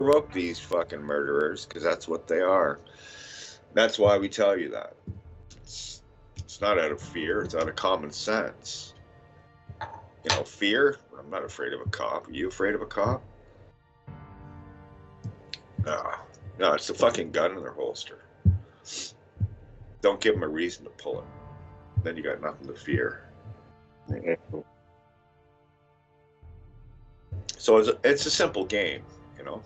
provoke these fucking murderers because that's what they are. That's why we tell you that. It's not out of fear, it's out of common sense. You know, fear? I'm not afraid of a cop. Are you afraid of a cop? No. No, it's a fucking gun in their holster. Don't give them a reason to pull it. Then you got nothing to fear. So it's a simple game, you know.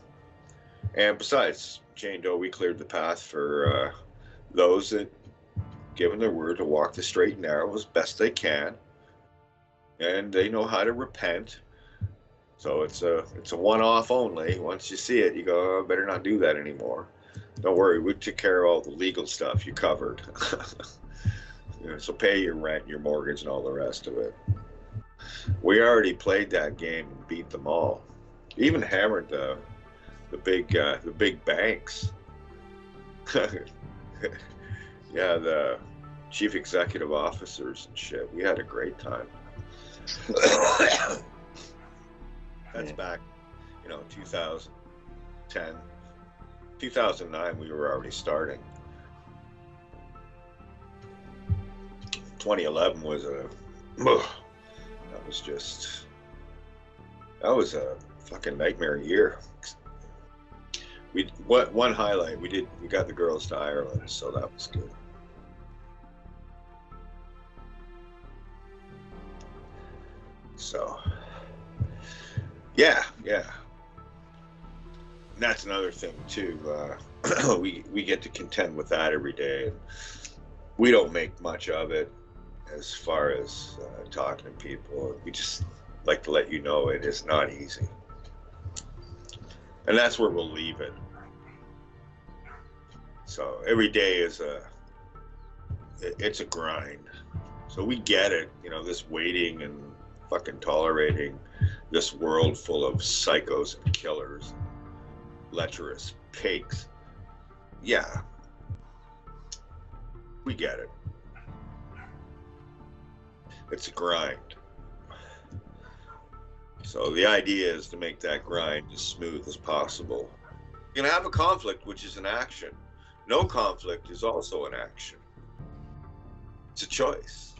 And besides, Jane Doe, we cleared the path for those that given their word to walk the straight and narrow as best they can, and they know how to repent. So it's a one-off only. Once you see it, you go, oh, better not do that anymore. Don't worry, we took care of all the legal stuff you covered. You know, so pay your rent, your mortgage, and all the rest of it. We already played that game and beat them all. Even hammered the big banks. Yeah, the chief executive officers and shit. We had a great time. That's back, 2010. 2009, we were already starting. 2011 was that was a fucking nightmare year. One highlight, we got the girls to Ireland, so that was good. So, yeah. And that's another thing too. We get to contend with that every day. And we don't make much of it as far as talking to people. We just like to let you know it is not easy. And that's where we'll leave it. So every day it's a grind. So we get it, this waiting and fucking tolerating this world full of psychos and killers, lecherous pigs. Yeah, we get it. It's a grind. So the idea is to make that grind as smooth as possible. You're gonna have a conflict, which is an action. No conflict is also an action. It's a choice.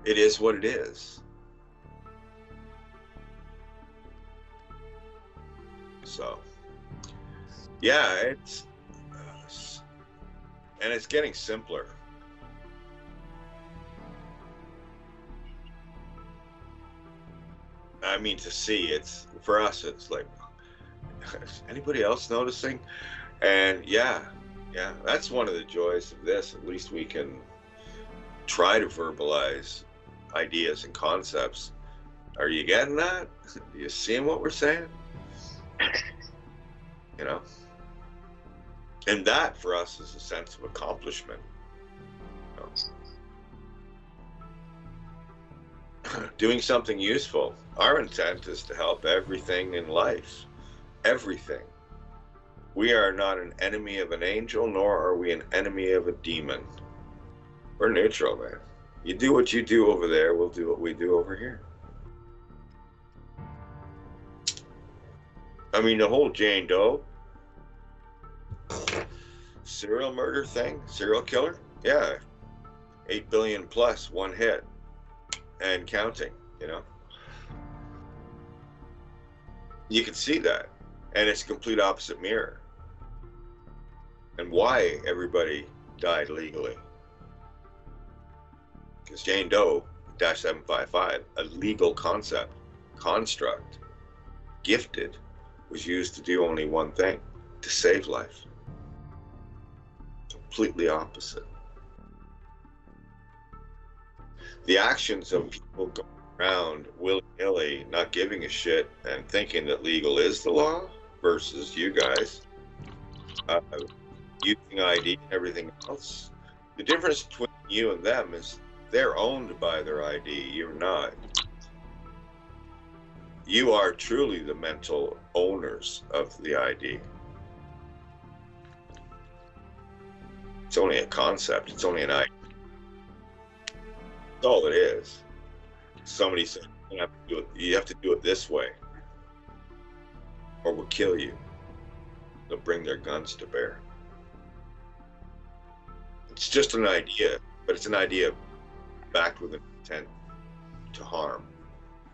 It is what it is. So, yeah, it's getting simpler. I mean, to see, for us, it's like, is anybody else noticing? And yeah, that's one of the joys of this. At least we can try to verbalize ideas and concepts. Are you getting that? Are you seeing what we're saying? And that for us is a sense of accomplishment. Doing something useful. Our intent is to help everything in life. Everything. We are not an enemy of an angel, nor are we an enemy of a demon. We're neutral, man. You do what you do over there, we'll do what we do over here. I mean, the whole Jane Doe serial murder thing, serial killer, yeah, 8 billion plus, one hit, and counting, You can see that, and it's a complete opposite mirror. And why everybody died legally. Because Jane Doe, -755, a legal construct, gifted, was used to do only one thing, to save life. Completely opposite. The actions of people going around willy-nilly, not giving a shit, and thinking that legal is the law, versus you guys, using ID and everything else. The difference between you and them is they're owned by their ID, you're not. You are truly the mental owners of the ID. It's only a concept, it's only an idea. That's all it is. Somebody said, You have to do it this way, or we'll kill you. They'll bring their guns to bear. It's just an idea, but it's an idea backed with an intent to harm,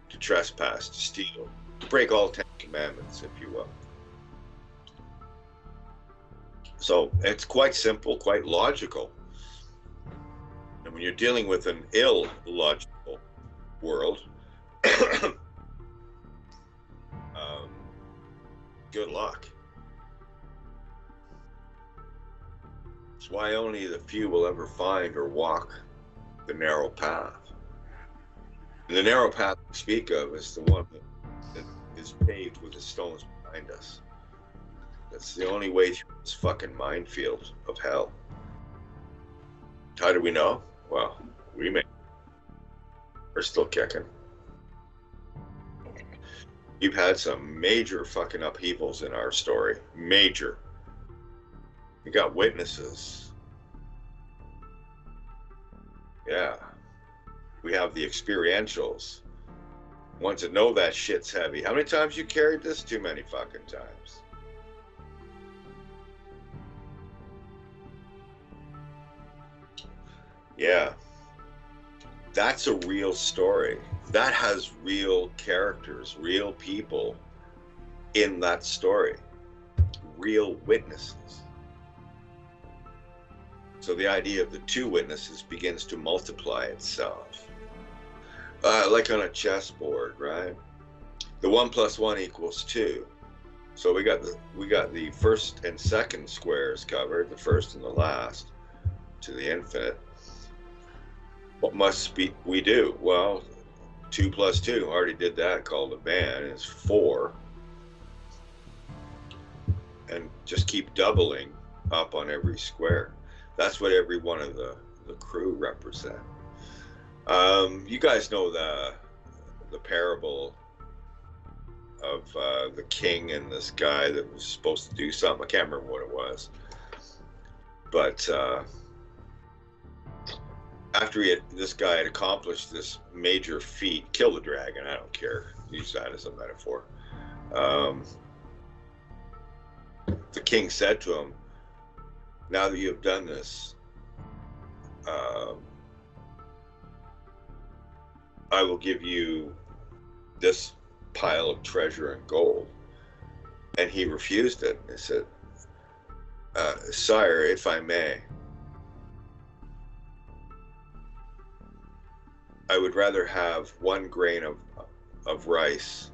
to trespass, to steal, to break all 10 commandments, if you will. So it's quite simple, quite logical. And when you're dealing with an illogical world, good luck. It's why only the few will ever find or walk the narrow path. And the narrow path we speak of is the one that is paved with the stones behind us. That's the only way through this fucking minefield of hell. How do we know? Well, we're still kicking. We've had some major fucking upheavals in our story. Major. We got witnesses. Yeah. We have the experientials. Ones that know that shit's heavy. How many times you carried this? Too many fucking times. Yeah. That's a real story. That has real characters, real people in that story. Real witnesses. So the idea of the two witnesses begins to multiply itself. Like on a chessboard, right? The 1 + 1 = 2. So we got the first and second squares covered, the first and the last, to the infinite. What must we do? Well, 2 + 2, already did that, called a band, is 4. And just keep doubling up on every square. That's what every one of the crew represent. You guys know the parable of the king and this guy that was supposed to do something. I can't remember what it was. But after this guy had accomplished this major feat, kill the dragon, I don't care, use that as a metaphor. The king said to him, now that you have done this, I will give you this pile of treasure and gold. And he refused it. He said, sire, if I may, I would rather have 1 grain of rice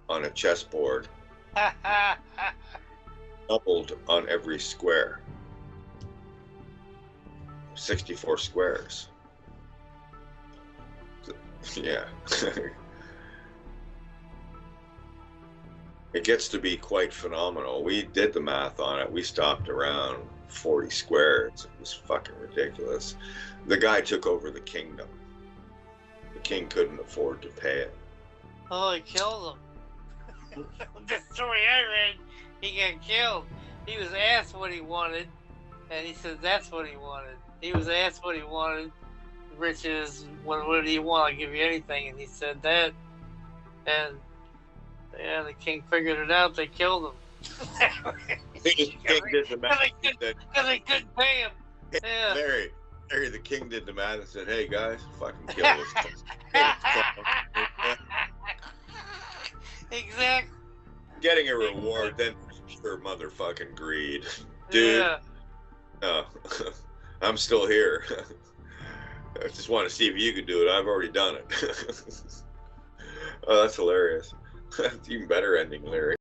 on a chessboard doubled on every square. 64 squares. Yeah. It gets to be quite phenomenal. We did the math on it. We stopped around 40 squares. It was fucking ridiculous. The guy took over the kingdom. The king couldn't afford to pay it. Oh, he killed him. The story I read, he got killed. He was asked what he wanted, and he said that's what he wanted. He was asked what he wanted, riches, what do you want? I'll give you anything. And he said that, and yeah, the king figured it out. They killed him. The king did the math. Because they couldn't pay him. Yeah. Larry, the king did the math and said, hey guys, fucking kill this. Exactly. Getting a reward, then pure motherfucking greed. Dude, yeah. No, I'm still here. I just want to see if you could do it. I've already done it. Oh, that's hilarious. That's even better ending, Larry.